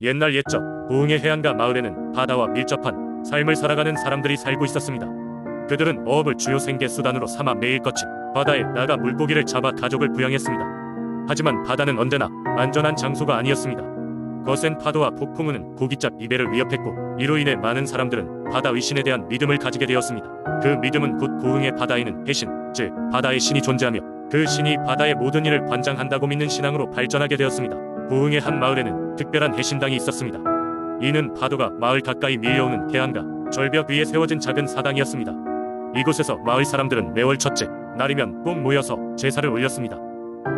옛날 옛적 부흥의 해안가 마을에는 바다와 밀접한 삶을 살아가는 사람들이 살고 있었습니다. 그들은 어업을 주요 생계 수단으로 삼아 매일 거친 바다에 나가 물고기를 잡아 가족을 부양했습니다. 하지만 바다는 언제나 안전한 장소가 아니었습니다. 거센 파도와 폭풍우는 고깃잡 이배를 위협했고, 이로 인해 많은 사람들은 바다 의신에 대한 믿음을 가지게 되었습니다. 그 믿음은 곧 부흥의 바다에는 해신, 즉 바다의 신이 존재하며 그 신이 바다의 모든 일을 관장한다고 믿는 신앙으로 발전하게 되었습니다. 부흥의 한 마을에는 특별한 해신당이 있었습니다. 이는 파도가 마을 가까이 밀려오는 해안가 절벽 위에 세워진 작은 사당이었습니다. 이곳에서 마을 사람들은 매월 첫째 날이면 꼭 모여서 제사를 올렸습니다.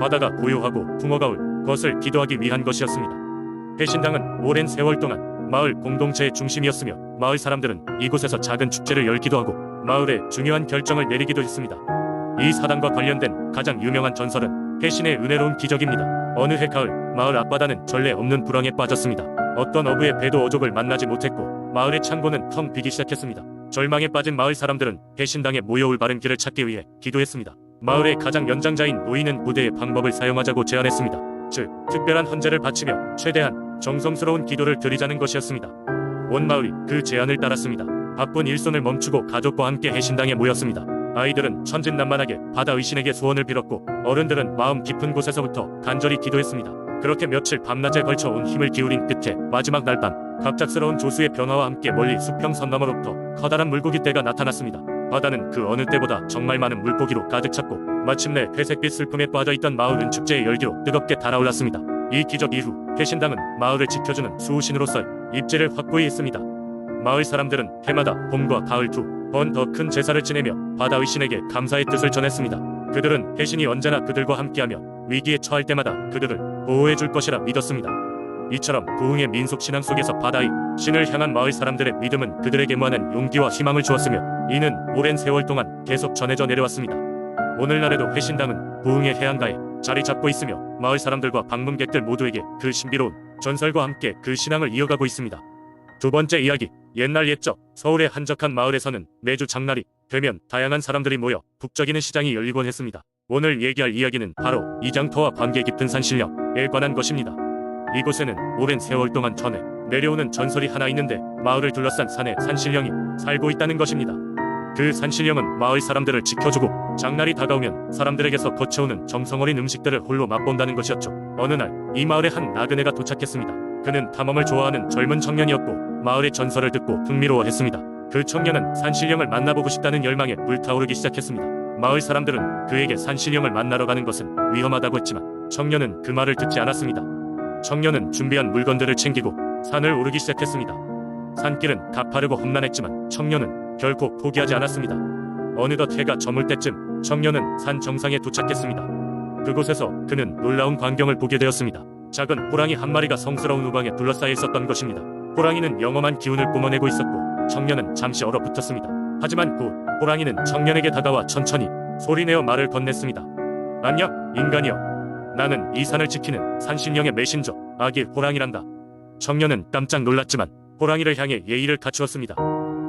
바다가 고요하고 풍어가 올 것을 기도하기 위한 것이었습니다. 해신당은 오랜 세월 동안 마을 공동체의 중심이었으며, 마을 사람들은 이곳에서 작은 축제를 열기도 하고 마을의 중요한 결정을 내리기도 했습니다. 이 사당과 관련된 가장 유명한 전설은 해신의 은혜로운 기적입니다. 어느 해 가을, 마을 앞바다는 전례 없는 불황에 빠졌습니다. 어떤 어부의 배도 어족을 만나지 못했고 마을의 창고는 텅 비기 시작했습니다. 절망에 빠진 마을 사람들은 해신당에 모여올 바른 길을 찾기 위해 기도했습니다. 마을의 가장 연장자인 노인은 부대의 방법을 사용하자고 제안했습니다. 즉, 특별한 헌제를 바치며 최대한 정성스러운 기도를 드리자는 것이었습니다. 온 마을이 그 제안을 따랐습니다. 바쁜 일손을 멈추고 가족과 함께 해신당에 모였습니다. 아이들은 천진난만하게 바다 의신에게 소원을 빌었고, 어른들은 마음 깊은 곳에서부터 간절히 기도했습니다. 그렇게 며칠 밤낮에 걸쳐 온 힘을 기울인 끝에 마지막 날 밤, 갑작스러운 조수의 변화와 함께 멀리 수평선 너머로부터 커다란 물고기 떼가 나타났습니다. 바다는 그 어느 때보다 정말 많은 물고기로 가득 찼고, 마침내 회색빛 슬픔에 빠져있던 마을 은축제의 열기로 뜨겁게 달아올랐습니다. 이 기적 이후 해신당은 마을을 지켜주는 수호신으로서 입지를 확고히 했습니다. 마을 사람들은 해마다 봄과 가을 두 번 더 큰 제사를 지내며 바다 의신에게 감사의 뜻을 전했습니다. 그들은 해신이 언제나 그들과 함께하며 위기에 처할 때마다 그들을 보호해줄 것이라 믿었습니다. 이처럼 부흥의 민속신앙 속에서 바다의 신을 향한 마을 사람들의 믿음은 그들에게 무한한 용기와 희망을 주었으며, 이는 오랜 세월 동안 계속 전해져 내려왔습니다. 오늘날에도 해신당은 부흥의 해안가에 자리 잡고 있으며, 마을 사람들과 방문객들 모두에게 그 신비로운 전설과 함께 그 신앙을 이어가고 있습니다. 두 번째 이야기, 옛날 옛적 서울의 한적한 마을에서는 매주 장날이 되면 다양한 사람들이 모여 북적이는 시장이 열리곤 했습니다. 오늘 얘기할 이야기는 바로 이 장터와 관계 깊은 산신령에 관한 것입니다. 이곳에는 오랜 세월 동안 전해 내려오는 전설이 하나 있는데, 마을을 둘러싼 산에 산신령이 살고 있다는 것입니다. 그 산신령은 마을 사람들을 지켜주고 장날이 다가오면 사람들에게서 거쳐오는 정성어린 음식들을 홀로 맛본다는 것이었죠. 어느 날 이 마을에 한 나그네가 도착했습니다. 그는 탐험을 좋아하는 젊은 청년이었고 마을의 전설을 듣고 흥미로워했습니다. 그 청년은 산신령을 만나보고 싶다는 열망에 불타오르기 시작했습니다. 마을 사람들은 그에게 산신령을 만나러 가는 것은 위험하다고 했지만 청년은 그 말을 듣지 않았습니다. 청년은 준비한 물건들을 챙기고 산을 오르기 시작했습니다. 산길은 가파르고 험난했지만 청년은 결코 포기하지 않았습니다. 어느덧 해가 저물 때쯤 청년은 산 정상에 도착했습니다. 그곳에서 그는 놀라운 광경을 보게 되었습니다. 작은 호랑이 한 마리가 성스러운 우방에 둘러싸여 있었던 것입니다. 호랑이는 영험한 기운을 뿜어내고 있었고 청년은 잠시 얼어붙었습니다. 하지만 곧 호랑이는 청년에게 다가와 천천히 소리내어 말을 건넸습니다. 안녕, 인간이여. 나는 이 산을 지키는 산신령의 메신저 아기 호랑이란다. 청년은 깜짝 놀랐지만 호랑이를 향해 예의를 갖추었습니다.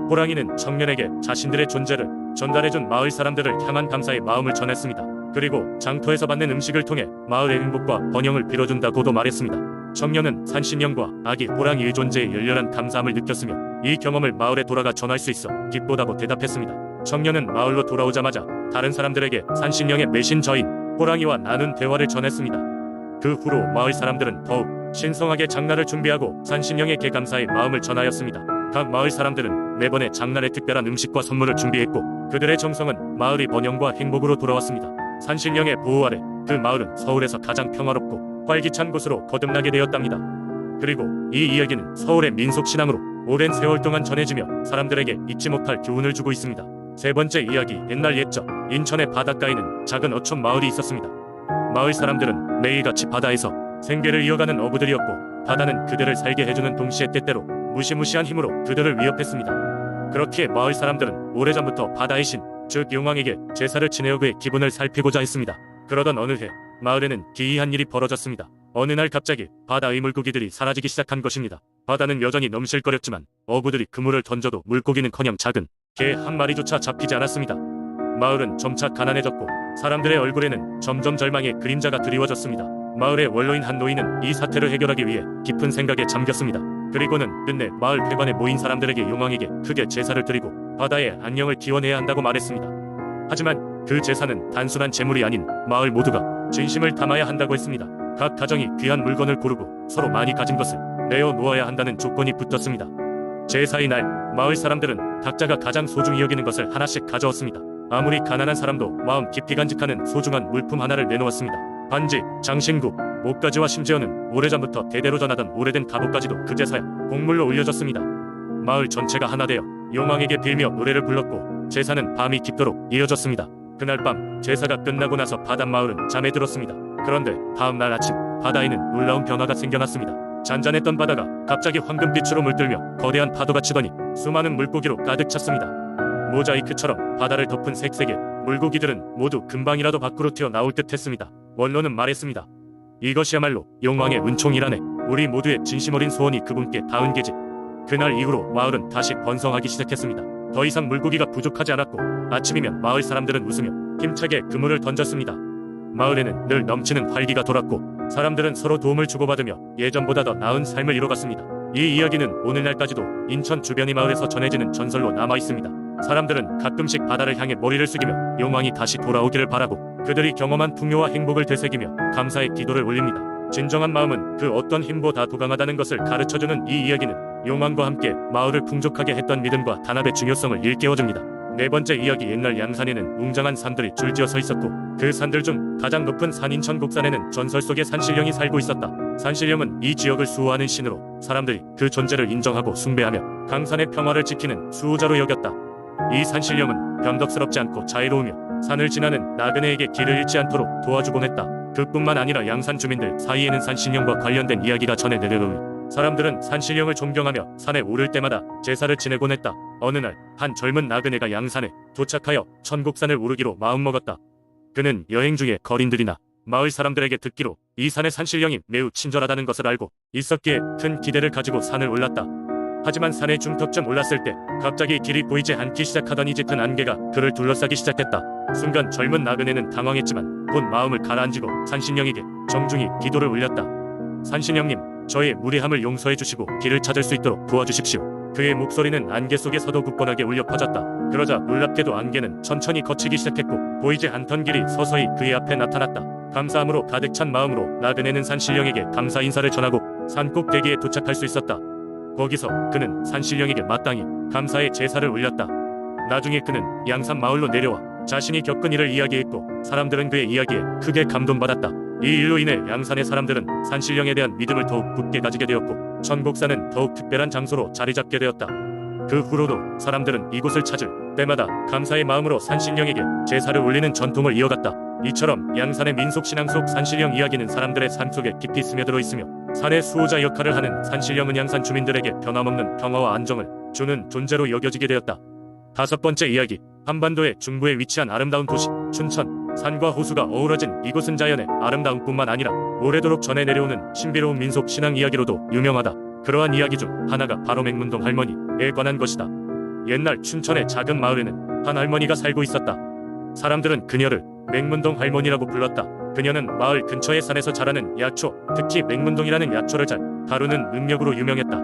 호랑이는 청년에게 자신들의 존재를 전달해준 마을 사람들을 향한 감사의 마음을 전했습니다. 그리고 장터에서 받는 음식을 통해 마을의 행복과 번영을 빌어준다고도 말했습니다. 청년은 산신령과 아기 호랑이의 존재에 열렬한 감사함을 느꼈으며 이 경험을 마을에 돌아가 전할 수 있어 기쁘다고 대답했습니다. 청년은 마을로 돌아오자마자 다른 사람들에게 산신령의 메신저인 호랑이와 나눈 대화를 전했습니다. 그 후로 마을 사람들은 더욱 신성하게 장날을 준비하고 산신령에게 감사의 마음을 전하였습니다. 각 마을 사람들은 매번의 장날에 특별한 음식과 선물을 준비했고 그들의 정성은 마을의 번영과 행복으로 돌아왔습니다. 산신령의 보호 아래 그 마을은 서울에서 가장 평화롭고 활기찬 곳으로 거듭나게 되었답니다. 그리고 이 이야기는 서울의 민속신앙으로 오랜 세월 동안 전해지며 사람들에게 잊지 못할 교훈을 주고 있습니다. 세 번째 이야기, 옛날 옛적 인천의 바닷가에는 작은 어촌 마을이 있었습니다. 마을 사람들은 매일같이 바다에서 생계를 이어가는 어부들이었고 바다는 그들을 살게 해주는 동시에 때때로 무시무시한 힘으로 그들을 위협했습니다. 그렇기에 마을 사람들은 오래전부터 바다의 신, 즉 용왕에게 제사를 지내어 그의 기분을 살피고자 했습니다. 그러던 어느 해 마을에는 기이한 일이 벌어졌습니다. 어느 날 갑자기 바다의 물고기들이 사라지기 시작한 것입니다. 바다는 여전히 넘실거렸지만 어부들이 그물을 던져도 물고기는커녕 작은 개 한 마리조차 잡히지 않았습니다. 마을은 점차 가난해졌고 사람들의 얼굴에는 점점 절망의 그림자가 드리워졌습니다. 마을의 원로인 한 노인은 이 사태를 해결하기 위해 깊은 생각에 잠겼습니다. 그리고는 끝내 마을 회관에 모인 사람들에게 용왕에게 크게 제사를 드리고 바다의 안녕을 기원해야 한다고 말했습니다. 하지만 그 제사는 단순한 제물이 아닌 마을 모두가 진심을 담아야 한다고 했습니다. 각 가정이 귀한 물건을 고르고 서로 많이 가진 것을 내어 놓아야 한다는 조건이 붙었습니다. 제사의 날, 마을 사람들은 각자가 가장 소중히 여기는 것을 하나씩 가져왔습니다. 아무리 가난한 사람도 마음 깊이 간직하는 소중한 물품 하나를 내놓았습니다. 반지, 장신구, 목가지와 심지어는 오래전부터 대대로 전하던 오래된 갑옷까지도 그 제사에 곡물로 올려졌습니다. 마을 전체가 하나 되어 용왕에게 빌며 노래를 불렀고 제사는 밤이 깊도록 이어졌습니다. 그날 밤 제사가 끝나고 나서 바닷마을은 잠에 들었습니다. 그런데 다음날 아침 바다에는 놀라운 변화가 생겨났습니다. 잔잔했던 바다가 갑자기 황금빛으로 물들며 거대한 파도가 치더니 수많은 물고기로 가득 찼습니다. 모자이크처럼 바다를 덮은 색색의 물고기들은 모두 금방이라도 밖으로 튀어나올 듯 했습니다. 원로는 말했습니다. 이것이야말로 용왕의 은총이라네. 우리 모두의 진심 어린 소원이 그분께 닿은 게지. 그날 이후로 마을은 다시 번성하기 시작했습니다. 더 이상 물고기가 부족하지 않았고 아침이면 마을 사람들은 웃으며 힘차게 그물을 던졌습니다. 마을에는 늘 넘치는 활기가 돌았고 사람들은 서로 도움을 주고받으며 예전보다 더 나은 삶을 이뤄갔습니다. 이 이야기는 오늘날까지도 인천 주변의 마을에서 전해지는 전설로 남아있습니다. 사람들은 가끔씩 바다를 향해 머리를 숙이며 용왕이 다시 돌아오기를 바라고 그들이 경험한 풍요와 행복을 되새기며 감사의 기도를 올립니다. 진정한 마음은 그 어떤 힘보다 더 강하다는 것을 가르쳐주는 이 이야기는 용왕과 함께 마을을 풍족하게 했던 믿음과 단합의 중요성을 일깨워줍니다. 네 번째 이야기. 옛날 양산에는 웅장한 산들이 줄지어 서 있었고 그 산들 중 가장 높은 산 인천곡산에는 전설 속의 산신령이 살고 있었다. 산신령은 이 지역을 수호하는 신으로 사람들이 그 존재를 인정하고 숭배하며 강산의 평화를 지키는 수호자로 여겼다. 이 산신령은 변덕스럽지 않고 자애로우며 산을 지나는 나그네에게 길을 잃지 않도록 도와주곤 했다. 그뿐만 아니라 양산 주민들 사이에는 산신령과 관련된 이야기가 전해 내려오니 사람들은 산신령을 존경하며 산에 오를 때마다 제사를 지내곤 했다. 어느 날 한 젊은 나그네가 양산에 도착하여 천곡산을 오르기로 마음먹었다. 그는 여행 중에 거린들이나 마을 사람들에게 듣기로 이 산의 산신령이 매우 친절하다는 것을 알고 있었기에 큰 기대를 가지고 산을 올랐다. 하지만 산의 중턱쯤 올랐을 때 갑자기 길이 보이지 않기 시작하더니 짙은 안개가 그를 둘러싸기 시작했다. 순간 젊은 나그네는 당황했지만 곧 마음을 가라앉히고 산신령에게 정중히 기도를 올렸다. 산신령님, 저의 무례함을 용서해 주시고 길을 찾을 수 있도록 도와주십시오. 그의 목소리는 안개 속에서도 굳건하게 울려 퍼졌다. 그러자 놀랍게도 안개는 천천히 걷히기 시작했고 보이지 않던 길이 서서히 그의 앞에 나타났다. 감사함으로 가득 찬 마음으로 나그네는 산신령에게 감사 인사를 전하고 산 꼭대기에 도착할 수 있었다. 거기서 그는 산신령에게 마땅히 감사의 제사를 올렸다. 나중에 그는 양산 마을로 내려와 자신이 겪은 일을 이야기했고 사람들은 그의 이야기에 크게 감동받았다. 이 일로 인해 양산의 사람들은 산신령에 대한 믿음을 더욱 굳게 가지게 되었고 천곡산은 더욱 특별한 장소로 자리잡게 되었다. 그 후로도 사람들은 이곳을 찾을 때마다 감사의 마음으로 산신령에게 제사를 올리는 전통을 이어갔다. 이처럼 양산의 민속신앙 속 산신령 이야기는 사람들의 삶 속에 깊이 스며들어 있으며 산의 수호자 역할을 하는 산신령은 양산 주민들에게 변함없는 평화와 안정을 주는 존재로 여겨지게 되었다. 다섯 번째 이야기. 한반도의 중부에 위치한 아름다운 도시 춘천. 산과 호수가 어우러진 이곳은 자연의 아름다움 뿐만 아니라 오래도록 전해 내려오는 신비로운 민속 신앙 이야기로도 유명하다. 그러한 이야기 중 하나가 바로 맹문동 할머니에 관한 것이다. 옛날 춘천의 작은 마을에는 한 할머니가 살고 있었다. 사람들은 그녀를 맹문동 할머니라고 불렀다. 그녀는 마을 근처의 산에서 자라는 약초, 특히 맹문동이라는 약초를 잘 다루는 능력으로 유명했다.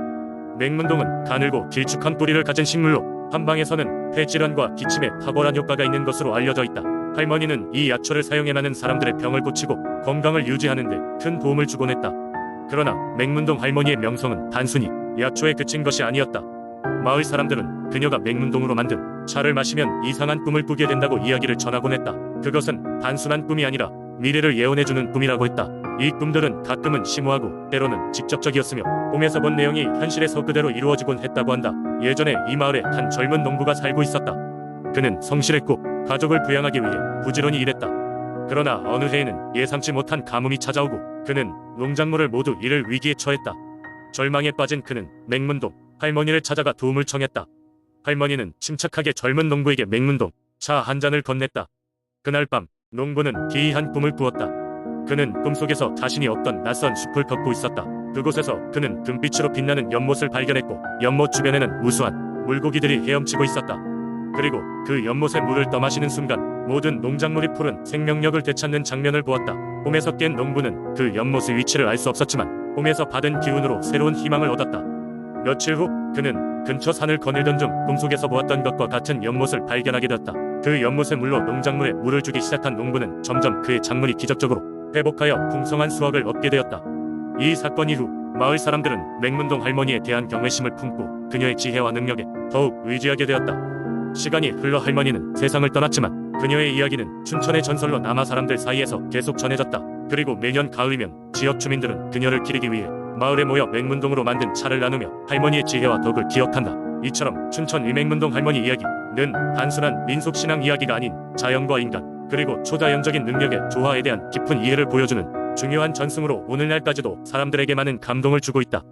맹문동은 가늘고 길쭉한 뿌리를 가진 식물로 한방에서는 폐질환과 기침에 탁월한 효과가 있는 것으로 알려져 있다. 할머니는 이 약초를 사용해 많은 사람들의 병을 고치고 건강을 유지하는 데 큰 도움을 주곤 했다. 그러나 맹문동 할머니의 명성은 단순히 약초에 그친 것이 아니었다. 마을 사람들은 그녀가 맹문동으로 만든 차를 마시면 이상한 꿈을 꾸게 된다고 이야기를 전하곤 했다. 그것은 단순한 꿈이 아니라 미래를 예언해주는 꿈이라고 했다. 이 꿈들은 가끔은 심오하고 때로는 직접적이었으며 꿈에서 본 내용이 현실에서 그대로 이루어지곤 했다고 한다. 예전에 이 마을에 한 젊은 농부가 살고 있었다. 그는 성실했고 가족을 부양하기 위해 부지런히 일했다. 그러나 어느 해에는 예상치 못한 가뭄이 찾아오고 그는 농작물을 모두 잃을 위기에 처했다. 절망에 빠진 그는 맹문동 할머니를 찾아가 도움을 청했다. 할머니는 침착하게 젊은 농부에게 맹문동 차 한 잔을 건넸다. 그날 밤 농부는 기이한 꿈을 꾸었다. 그는 꿈속에서 자신이 어떤 낯선 숲을 걷고 있었다. 그곳에서 그는 금빛으로 빛나는 연못을 발견했고 연못 주변에는 무수한 물고기들이 헤엄치고 있었다. 그리고 그 연못의 물을 떠마시는 순간 모든 농작물이 푸른 생명력을 되찾는 장면을 보았다. 꿈에서 깬 농부는 그 연못의 위치를 알 수 없었지만 꿈에서 받은 기운으로 새로운 희망을 얻었다. 며칠 후 그는 근처 산을 거닐던 중 꿈속에서 보았던 것과 같은 연못을 발견하게 되었다. 그 연못의 물로 농작물에 물을 주기 시작한 농부는 점점 그의 작물이 기적적으로 회복하여 풍성한 수확을 얻게 되었다. 이 사건 이후 마을 사람들은 맹문동 할머니에 대한 경외심을 품고 그녀의 지혜와 능력에 더욱 의지하게 되었다. 시간이 흘러 할머니는 세상을 떠났지만 그녀의 이야기는 춘천의 전설로 남아 사람들 사이에서 계속 전해졌다. 그리고 매년 가을이면 지역 주민들은 그녀를 기리기 위해 마을에 모여 맹문동으로 만든 차를 나누며 할머니의 지혜와 덕을 기억한다. 이처럼 춘천 일맹문동 할머니 이야기는 단순한 민속신앙 이야기가 아닌 자연과 인간 그리고 초자연적인 능력의 조화에 대한 깊은 이해를 보여주는 중요한 전승으로 오늘날까지도 사람들에게 많은 감동을 주고 있다.